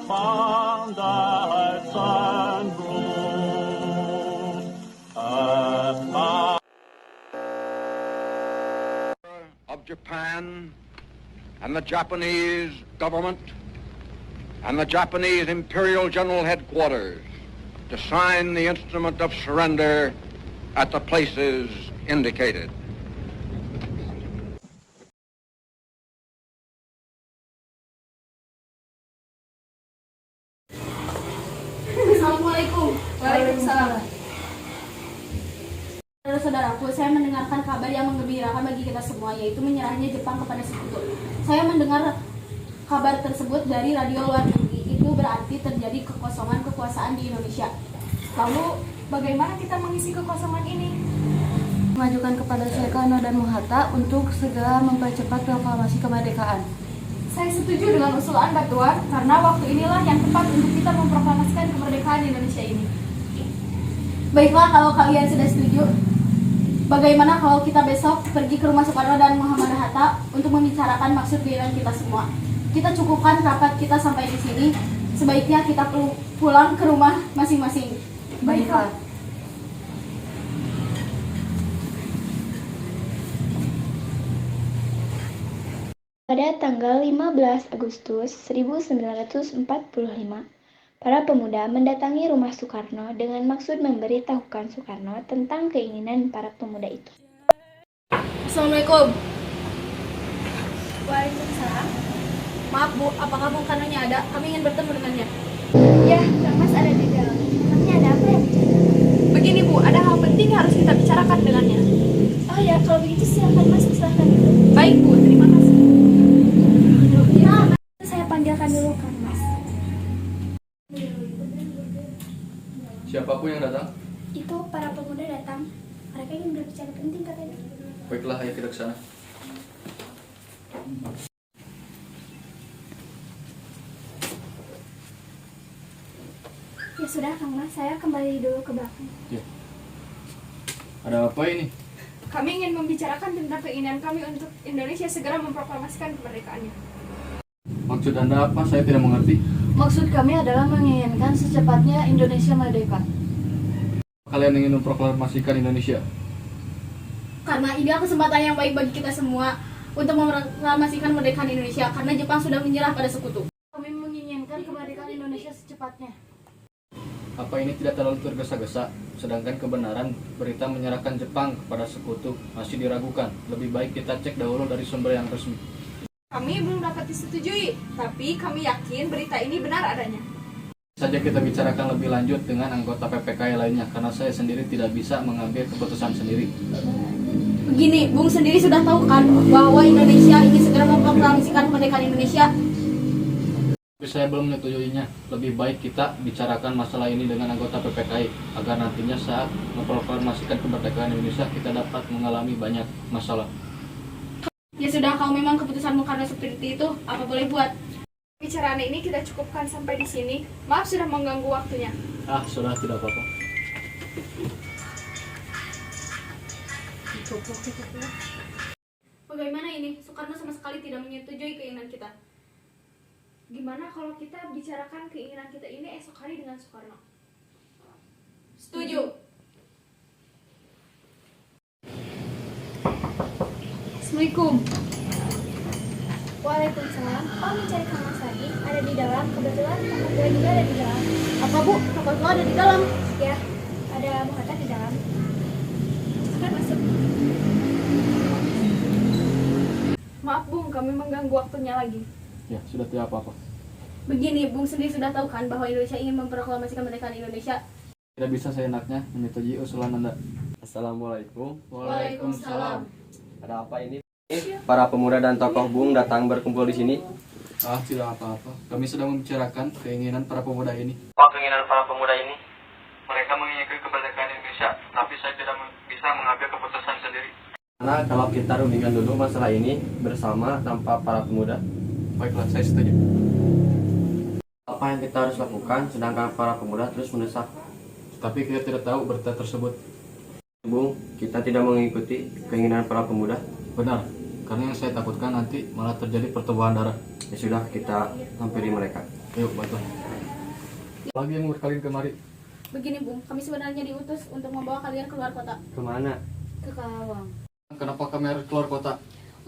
Pandai sunbloom of Japan and the Japanese government and the Japanese Imperial General Headquarters to sign the instrument of surrender at the places indicated. Assalamualaikum. Waalaikumsalam. Saudara-saudaraku, saya mendengarkan kabar yang menggembirakan bagi kita semua, yaitu menyerahnya Jepang kepada sekutu. Saya mendengar kabar tersebut dari radio luar negeri. Itu berarti terjadi kekosongan kekuasaan di Indonesia. Lalu, bagaimana kita mengisi kekosongan ini? Mengajukan kepada Soekarno dan Muhatta untuk segera mempercepat proklamasi kemerdekaan. Saya setuju dengan usulan Mbak Tuan, karena waktu inilah yang tepat untuk kita memproklamasikan kemerdekaan Indonesia ini. Baiklah, kalau kalian sudah setuju, bagaimana kalau kita besok pergi ke rumah Soekarno dan Muhammad Hatta untuk membicarakan maksud keinginan kita semua? Kita cukupkan rapat kita sampai di sini. Sebaiknya kita pulang ke rumah masing-masing. Baiklah. Pada tanggal 15 Agustus 1945, para pemuda mendatangi rumah Soekarno dengan maksud memberitahukan Soekarno tentang keinginan para pemuda itu. Assalamualaikum. Waalaikumsalam. Maaf Bu, apakah Bung Karnonya ada? Kami ingin bertemu dengannya. Ya, Kang Mas ada di dalam. Namanya ada apa ya? Begini Bu, ada hal penting yang harus kita bicarakan dengannya. Oh ya, kalau begitu silakan masuk, silahkan dulu. Baik Bu, terima kasih. Saya panggilkan dulu Kang Mas. Siapapun yang datang, Itu para pemuda datang. Mereka ingin berbicara penting katanya. baiklah ayo kita ke sana. Ya sudah Kang Mas, saya kembali dulu ke belakang. Ya. Ada apa ini? Kami ingin membicarakan tentang keinginan kami untuk Indonesia segera memproklamasikan kemerdekaannya. Maksud Anda apa? Saya tidak mengerti. Maksud kami adalah menginginkan secepatnya Indonesia merdeka. Kalian ingin memproklamasikan Indonesia? Karena ini kesempatan yang baik bagi kita semua untuk memproklamasikan kemerdekaan Indonesia, karena Jepang sudah menyerah pada sekutu. Kami menginginkan kemerdekaan Indonesia secepatnya. Apa ini tidak terlalu tergesa-gesa? Sedangkan kebenaran berita menyerahkan Jepang kepada sekutu masih diragukan. Lebih baik kita cek dahulu dari sumber yang resmi. Kami belum dapat disetujui, tapi kami yakin berita ini benar adanya. Saja kita bicarakan lebih lanjut dengan anggota PPK lainnya, karena saya sendiri tidak bisa mengambil keputusan sendiri. Begini, Bung sendiri sudah tahu kan bahwa Indonesia ingin segera memproklamasikan kemerdekaan Indonesia. Tapi saya belum menyetujuinya. Lebih baik kita bicarakan masalah ini dengan anggota PPKI agar nantinya saat memproklamasikan kemerdekaan Indonesia kita dapat mengalami banyak masalah. Ya sudah, kalau memang keputusanmu karena seperti itu, apa boleh buat? Pembicaraan ini kita cukupkan sampai di sini. Maaf sudah mengganggu waktunya. Sudah tidak apa-apa. Bagaimana ini? Soekarno sama sekali tidak menyetujui keinginan kita. Gimana kalau kita bicarakan keinginan kita ini esok hari dengan Soekarno? Setuju. Assalamualaikum. Waalaikumsalam. Oh, mencari Kang Mas lagi? Ada di dalam. Kebetulan Kang Mas juga ada di dalam. Apa Bu? Kakakku ada di dalam. Ya, ada Muhatta di dalam. Silakan masuk. Maaf Bung, kami mengganggu waktunya lagi. Ya, sudah tidak apa-apa. Begini, Bung sendiri sudah tahu kan bahwa Indonesia ingin memproklamasikan kemerdekaan Indonesia. Tidak bisa seenaknya menyetujui usulan Anda. Assalamualaikum. Waalaikumsalam. Ada apa ini? Para pemuda dan tokoh Bung datang berkumpul di sini. Tidak apa-apa. Kami sedang membicarakan keinginan para pemuda ini. Keinginan para pemuda ini? Mereka menginginkan kemerdekaan Indonesia, tapi saya tidak bisa mengambil keputusan sendiri. Karena kalau kita rundingkan dulu masalah ini bersama tanpa para pemuda. Baiklah, saya setuju. Apa yang kita harus lakukan sedangkan para pemuda terus mendesak? Tapi kita tidak tahu berita tersebut. Bung, kita tidak mengikuti keinginan para pemuda. Benar, karena yang saya takutkan nanti malah terjadi pertumpahan darah. Ya sudah, kita hampiri mereka. Yuk, bantu. Lagi yang ngurus kalian kemari. Begini Bung, kami sebenarnya diutus untuk membawa kalian keluar kota. Kemana? Ke Karawang. Kenapa kami harus keluar kota?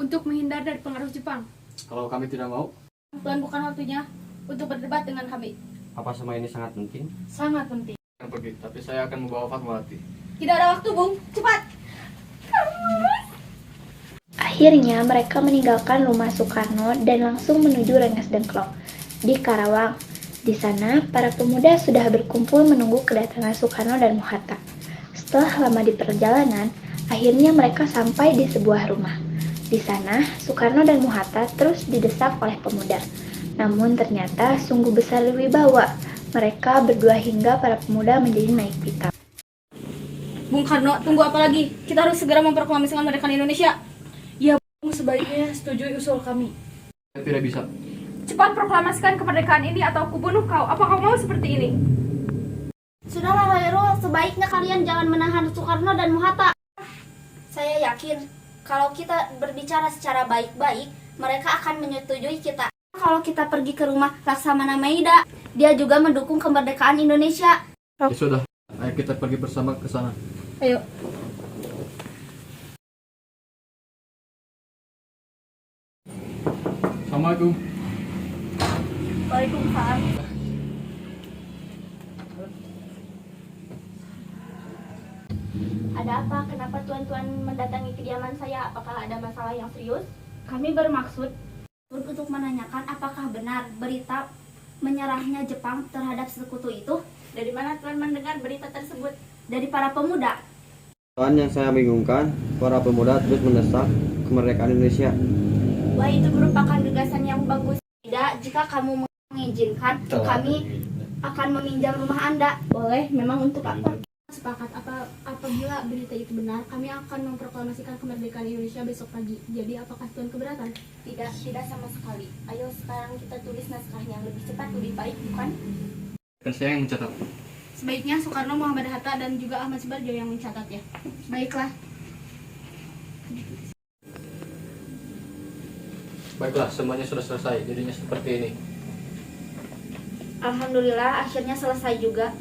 Untuk menghindar dari pengaruh Jepang. Kalau kami tidak mau, Tuan bukan waktunya untuk berdebat dengan kami. Apa semua ini sangat penting? Sangat penting. akan pergi. Tapi saya akan membawa Fatmawati. Tidak ada waktu Bung, cepat! Akhirnya mereka meninggalkan rumah Soekarno dan langsung menuju Rengas Dengklok di Karawang. Di sana, para pemuda sudah berkumpul menunggu kedatangan Soekarno dan Muhatta. Setelah lama di perjalanan, akhirnya mereka sampai di sebuah rumah. Di sana, Soekarno dan Muhatta terus didesak oleh pemuda. Namun ternyata sungguh besar wibawa. Mereka berdua hingga para pemuda menjadi naik pitam. Bung Karno, tunggu apa lagi? Kita harus segera memproklamasikan kemerdekaan Indonesia. Sebaiknya setujui usul kami. Saya tidak bisa. Cepat proklamasikan kemerdekaan ini atau aku bunuh kau. Apa kau mau seperti ini? Sudahlah Hairul, sebaiknya kalian jangan menahan Soekarno dan Muhatta. Saya yakin kalau kita berbicara secara baik-baik, mereka akan menyetujui kita. Kalau kita pergi ke rumah Laksamana Maida, dia juga mendukung kemerdekaan Indonesia. Ya sudah, ayo kita pergi bersama ke sana. Ayo. Assalamualaikum. Waalaikumsalam. Ada apa? Kenapa tuan-tuan mendatangi kediaman saya? Apakah ada masalah yang serius? Kami bermaksud untuk menanyakan apakah benar berita menyerahnya Jepang terhadap sekutu itu. Dari mana tuan mendengar berita tersebut? Dari para pemuda. Tuan, yang saya bingungkan, para pemuda terus mendesak kemerdekaan Indonesia. Wah, itu merupakan gagasan yang bagus. Tidak, jika kamu mengizinkan, kami akan meminjam rumah Anda. Boleh, memang untuk apa? Sepakat, apabila berita itu benar, kami akan memproklamasikan kemerdekaan Indonesia besok pagi. Jadi apakah Tuan keberatan? Tidak sama sekali. Ayo sekarang kita tulis naskahnya, lebih cepat, lebih baik, bukan? Kan saya yang mencatat. Sebaiknya Soekarno, Muhammad Hatta, dan juga Ahmad Subarjo yang mencatat ya. Baiklah. Baiklah, semuanya sudah selesai. Jadinya seperti ini. Alhamdulillah, akhirnya selesai juga.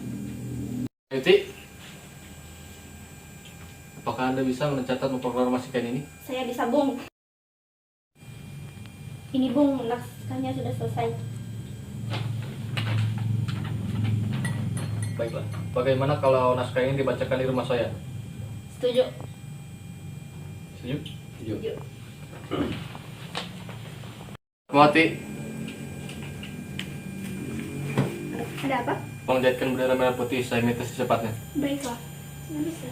Yuti, apakah Anda bisa mencatat memproklamasikan ini? Saya bisa, Bung. Ini, Bung, naskahnya sudah selesai. Baiklah. Bagaimana kalau naskah ini dibacakan di rumah saya? Setuju. Setuju? Setuju. Fatmawati, Ada apa? tolong jahitkan bendera merah putih. Saya minta secepatnya. Baiklah. Nggak bisa.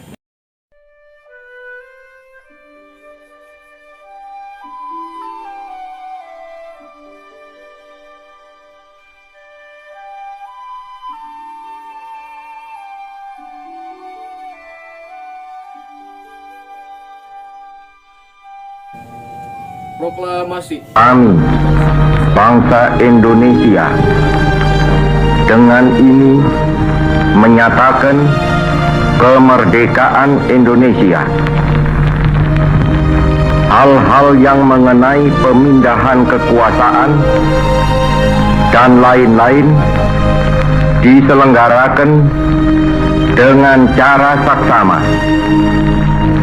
Proklamasi. Kami, bangsa Indonesia, dengan ini menyatakan kemerdekaan Indonesia. Hal-hal yang mengenai pemindahan kekuasaan dan lain-lain diselenggarakan dengan cara saksama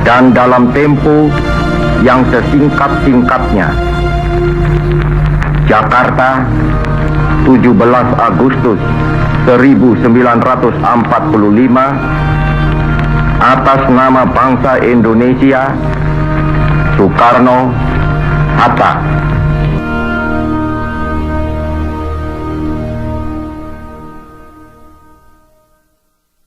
dan dalam tempo yang sesingkat-singkatnya. Jakarta, 17 Agustus 1945, atas nama bangsa Indonesia, Soekarno Hatta.